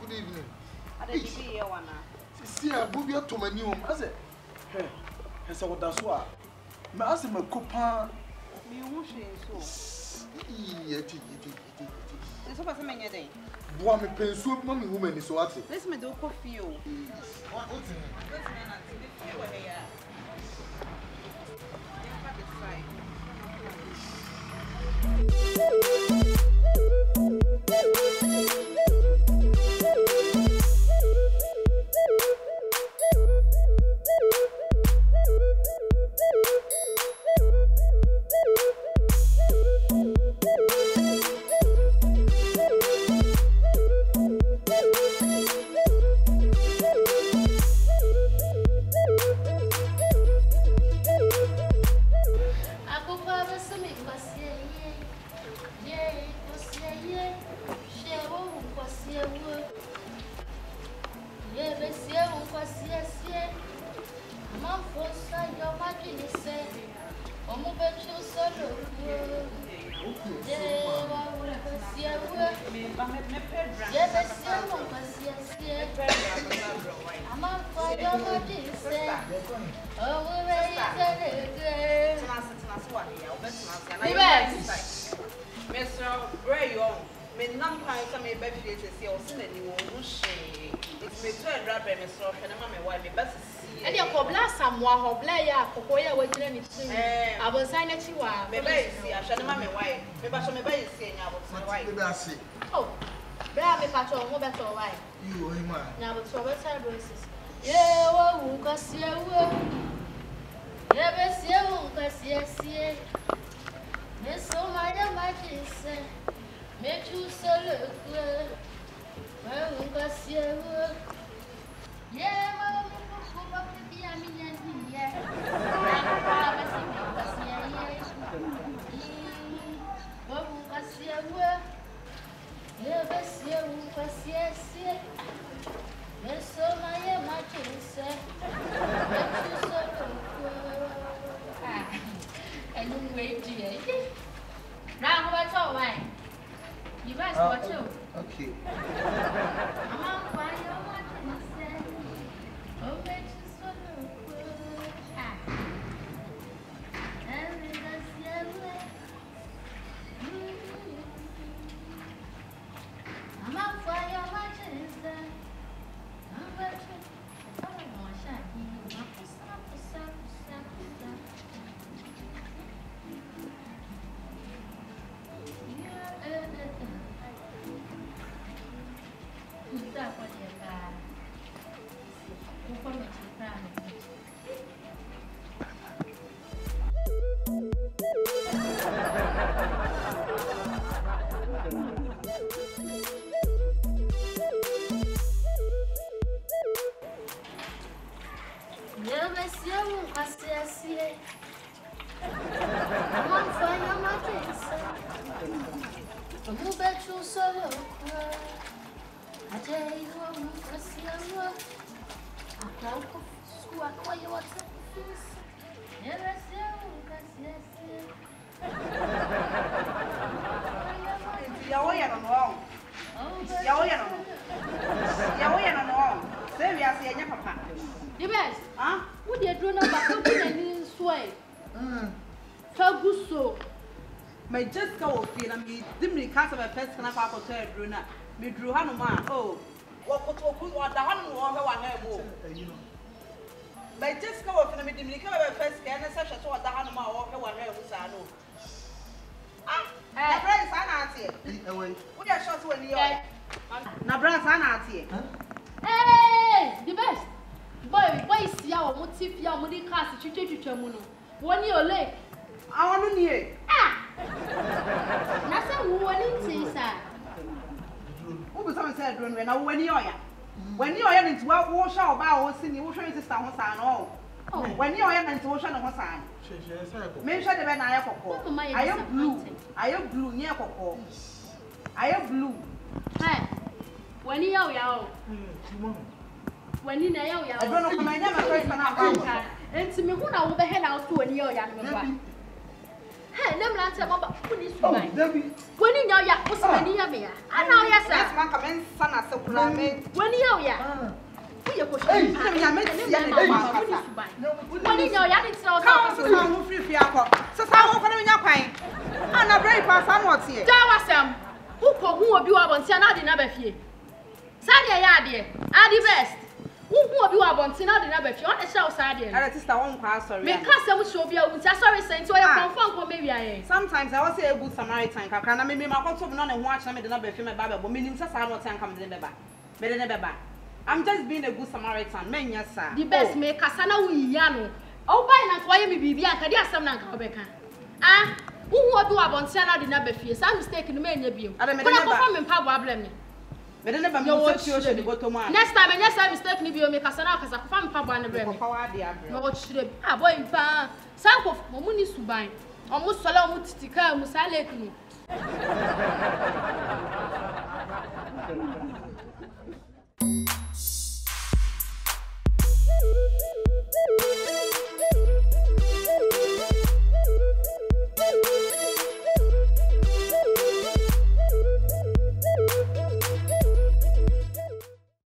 Good evening. I didn't see you one. See, I will be to my new home. I said, hey, I said, what that's why. My ass my coupon. You wish so. Yet, There's over so many days. Boy, me pen soup, mommy woman is what it. Let's me do coffee. What's in it? Oh, bear me patch on better why. You, man. Now, but so what's our braces? Yeah, who can see a word? Never see a who can see a sea. Miss so my imagine, make you so look good. Well, who can see a word? Yeah, well, who up to be a million here. I'm promising you to see a year. Well, who can see a word? Never see a who can see a sea. Miss so my imagine, make you so look good. And you wait, dear. Now, what's all right? You guys watch you. Okay. I'm fine, you're watching us. Oh, make you so look good. And we can see a way. I'm on fire, you're watching us. I'm watching. I don't know, I shan't hear you. I'm for some. My just go feel and me dimly cast of a pest can have to Bruna. Me drew Hanuman. Oh, what the Hanu or one more. My just go off and me dimly come of a pest can and such as what the Hanuman or one else I know. Ah, friends, I'm not here. We are shot when you are. Now, brass, I'm not here. Hey, the best. Boy, see our motive, your money cast, Chichamuno. 1 year late. I want to hear. That's a warning, sir. Who was on said when I when you are? When you are into what wash out about singing, you should stand on sign all. When you are into ocean of sign. Mention the man I am blue. I am blue near Coco. I am blue. Hey, when you are, when you know, I don't know my name, and to me, who I will be head out to when you are. Hey, let me answer about police. When you know, you're supposed to be near me. I know, yes, sir. Man, come in, son, as a Rame. When you ya. You push. Hey, ya me tia na ba kasa. When you ya ni tell Ka so na ho free akọ. So sa ho kono nya kwan. Ana brave pass am what here. Ja wasam. Who ko hu obi wa bontia na de na ba fie. Sa de ya ade. Ade best. Who obi wa bontia na de na ba fie. On e show sa de. Ara sister won kwa sorry. Me ka se mu show obi a unti sorry sent o ya confirm ko me wia yen. Sometimes I was say a good Samaritan kakra na me makoto no na ho a na me de na ba fie me ba ba bo me nim sa sa no tan kam de ne ba. Me de ne ba ba. I'm just being a good Samaritan. Men yes sir. The best me kasa na wi ya no. O bai na ko ye me bibia ka di asem na nka obeka. Ah, who obi wa bontia na de na ba fie. Some mistake no me nya biom. Ko na confirm me pa bo ablem ni. Me de ne ba me situation go to man. Next time any some mistake ni biom me kasa na kasa confirm me pa bo na bre me. Ko wa de abre. No chire. Ah boy pa. Sanko mo mu ni suban. Omo sola omo titika mu sa lake ni.